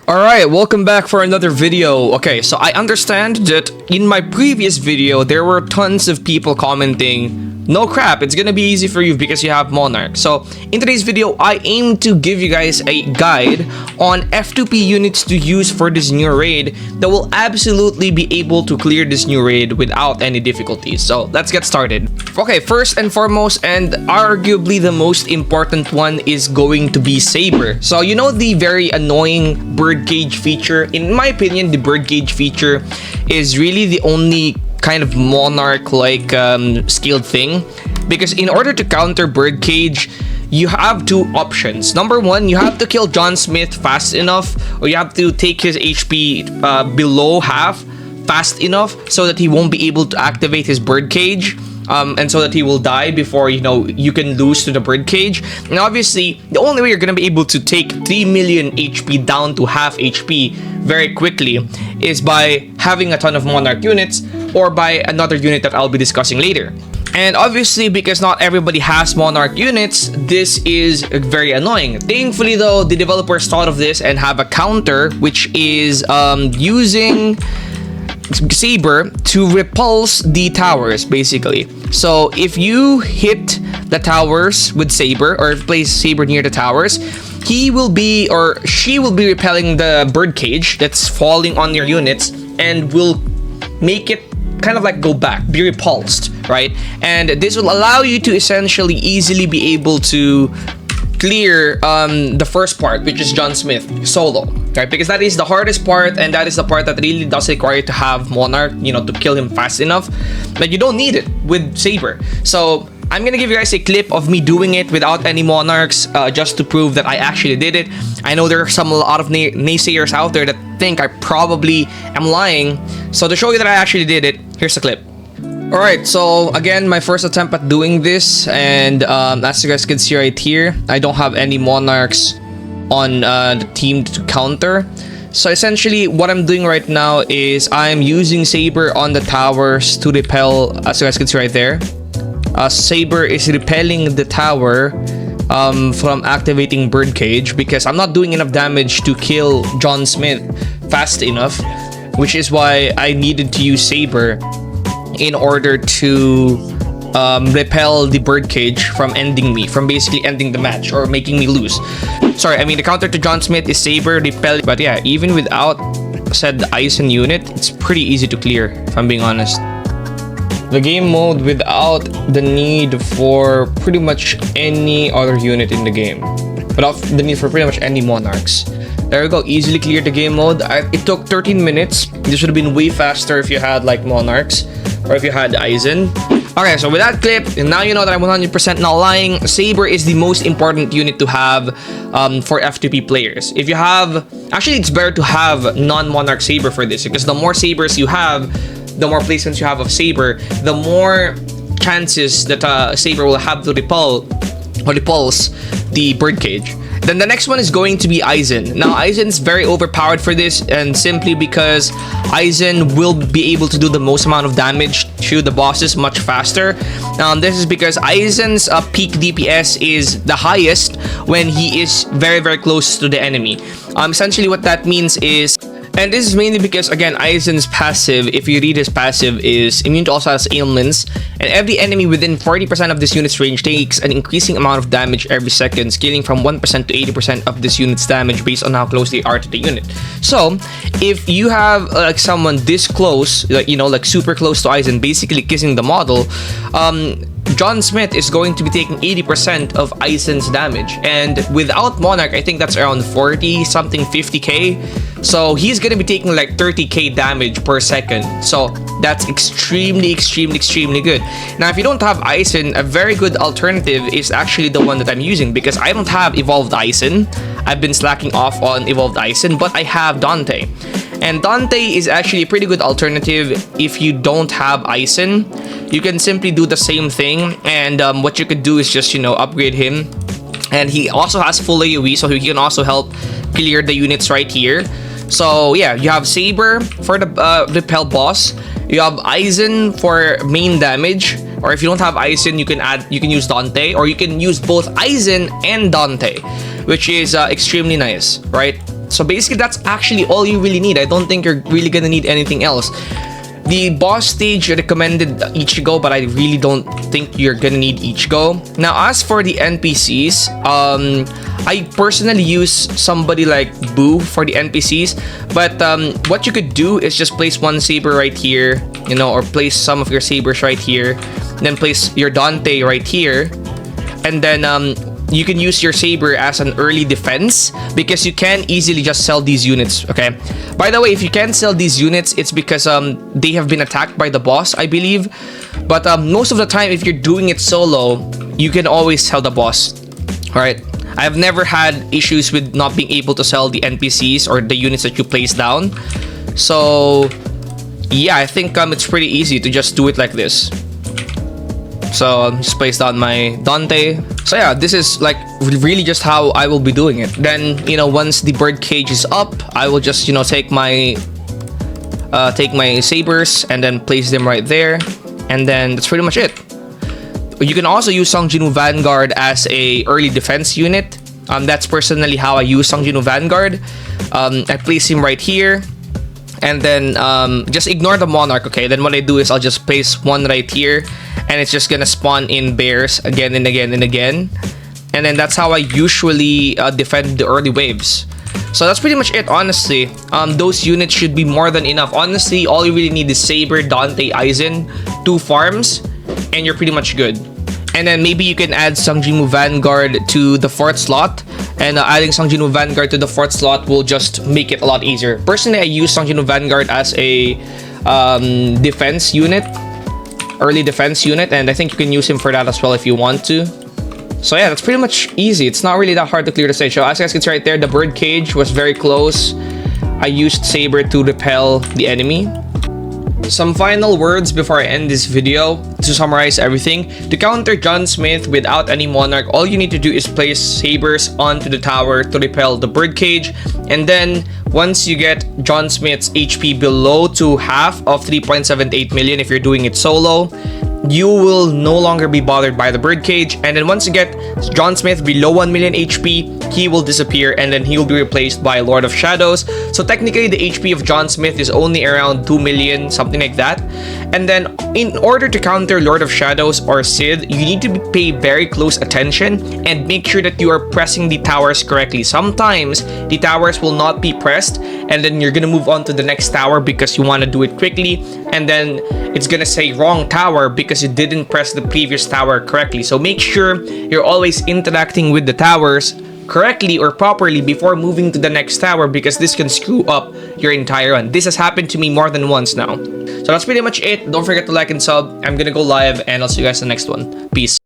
Alright, welcome back for another video. Okay, so I understand that in my previous video, there were tons of people commenting, no crap, it's gonna be easy for you because you have Monarch. So, in today's video, I aim to give you guys a guide on F2P units to use for this new raid that will absolutely be able to clear this new raid without any difficulties. So, let's get started. Okay, first and foremost, and arguably the most important one is going to be Saber. So, you know the very annoying bird cage feature? In my opinion, the bird cage feature is really the only kind of monarch-like skilled thing, because in order to counter birdcage, you have two options. Number one, you have to kill John Smith fast enough, or you have to take his HP below half fast enough so that he won't be able to activate his birdcage. And so that he will die before, you can lose to the birdcage. And obviously, the only way you're going to be able to take 3 million HP down to half HP very quickly is by having a ton of Monarch units or by another unit that I'll be discussing later. And obviously, because not everybody has Monarch units, this is very annoying. Thankfully though, the developers thought of this and have a counter, which is using Saber to repulse the towers, basically. So if you hit the towers with Saber, or place Saber near the towers, he will be, or she will be, repelling the birdcage that's falling on your units and will make it kind of like go back, be repulsed, right? And this will allow you to essentially easily be able to clear the first part, which is John Smith solo, right? Because that is the hardest part, and that is the part that really does require to have Monarch, to kill him fast enough. But you don't need it with Saber. So I'm gonna give you guys a clip of me doing it without any Monarchs, just to prove that I actually did it. I know there are a lot of naysayers out there that think I probably am lying. So to show you that I actually did it, here's the clip. Alright, so again, my first attempt at doing this, and as you guys can see right here, I don't have any Monarchs on the team to counter. So essentially, what I'm doing right now is I'm using Saber on the towers to repel, as you guys can see right there. Saber is repelling the tower from activating birdcage, because I'm not doing enough damage to kill John Smith fast enough, which is why I needed to use Saber in order to repel the birdcage from basically ending the match or making me lose. Sorry, I mean the counter to John Smith is Saber, repel. But yeah, even without said Eizen unit, it's pretty easy to clear, if I'm being honest. The game mode without the need for pretty much any other unit in the game. Without the need for pretty much any Monarchs. There we go, easily cleared the game mode. It took 13 minutes. This would have been way faster if you had like Monarchs, or if you had Eizen. Okay, so with that clip, and now you know that I'm 100% not lying. Saber is the most important unit to have for F2P players. If you have, actually it's better to have non-Monarch Saber for this, because the more Sabers you have, the more placements you have of Saber, the more chances that Saber will have to repulse the birdcage. Then the next one is going to be Eizen. Now Eizen's very overpowered for this, and simply because Eizen will be able to do the most amount of damage to the bosses much faster. This is because Eizen's peak DPS is the highest when he is very, very close to the enemy. Essentially what that means is, and this is mainly because, again, Eizen's passive, if you read his passive, is immune to all styles ailments, and every enemy within 40% of this unit's range takes an increasing amount of damage every second, scaling from 1% to 80% of this unit's damage based on how close they are to the unit. So, if you have someone this close, like super close to Eizen, basically kissing the model, John Smith is going to be taking 80% of Eizen's damage, and without Monarch, I think that's around 40 something, 50k. So he's gonna be taking like 30k damage per second. So that's extremely good. Now if you don't have Eizen, a very good alternative is actually the one that I'm using, because I don't have Evolved Eizen. I've been slacking off on Evolved Eizen, but I have Dante. And Dante is actually a pretty good alternative if you don't have Eizen. You can simply do the same thing, and what you could do is just, upgrade him. And he also has full AoE, so he can also help clear the units right here. So yeah, you have Saber for the repel boss. You have Eizen for main damage. Or if you don't have Eizen, you can use Dante, or you can use both Eizen and Dante, which is extremely nice, right? So basically, that's actually all you really need. I don't think you're really gonna need anything else. The boss stage recommended Ichigo, but I really don't think you're gonna need Ichigo. Now, as for the NPCs, I personally use somebody like Boo for the NPCs, but what you could do is just place one Saber right here, you know, or place some of your Sabers right here, then place your Dante right here, and then you can use your Saber as an early defense because you can easily just sell these units, okay? By the way, if you can't sell these units, it's because they have been attacked by the boss, I believe. But most of the time, if you're doing it solo, you can always sell the boss, alright? I've never had issues with not being able to sell the NPCs or the units that you place down. So, yeah, I think it's pretty easy to just do it like this. So just place down my Dante. So yeah, this is like really just how I will be doing it. Then, you know, once the bird cage is up, I will just, you know, take my Sabers and then place them right there, and then that's pretty much it. You can also use Songjinu Vanguard as a early defense unit. That's personally how I use Songjinu Vanguard. I place him right here, and then just ignore the Monarch, okay? Then what I do is I'll just place one right here, and it's just gonna spawn in bears again and again and again. And then that's how I usually defend the early waves. So that's pretty much it, honestly. Those units should be more than enough. Honestly, all you really need is Saber, Dante, Eizen, 2 farms, and you're pretty much good. And then maybe you can add Songjinu Vanguard to the 4th slot. And adding Songjinu Vanguard to the 4th slot will just make it a lot easier. Personally, I use Songjinu Vanguard as a defense unit, early defense unit, and I think you can use him for that as well if you want to. So yeah, that's pretty much easy. It's not really that hard to clear the stage. So as you guys can see right there, the bird cage was very close. I used Saber to repel the enemy. Some final words before I end this video. To summarize everything, to counter John Smith without any Monarch, all you need to do is place Sabers onto the tower to repel the bird cage, and then once you get John Smith's HP below to half of 3.78 million if you're doing it solo, you will no longer be bothered by the bird cage. And then once you get John Smith below 1 million HP, he will disappear, and then he will be replaced by Lord of Shadows. So technically the HP of John Smith is only around 2 million, something like that. And then in order to counter Lord of Shadows or Sid, you need to pay very close attention and make sure that you are pressing the towers correctly. Sometimes the towers will not be pressed, and then you're gonna move on to the next tower because you want to do it quickly, and then it's gonna say wrong tower because you didn't press the previous tower correctly. So make sure you're always interacting with the towers correctly or properly before moving to the next tower, because this can screw up your entire run. This has happened to me more than once now. So that's pretty much it. Don't forget to like and sub. I'm gonna go live, and I'll see you guys in the next one. Peace.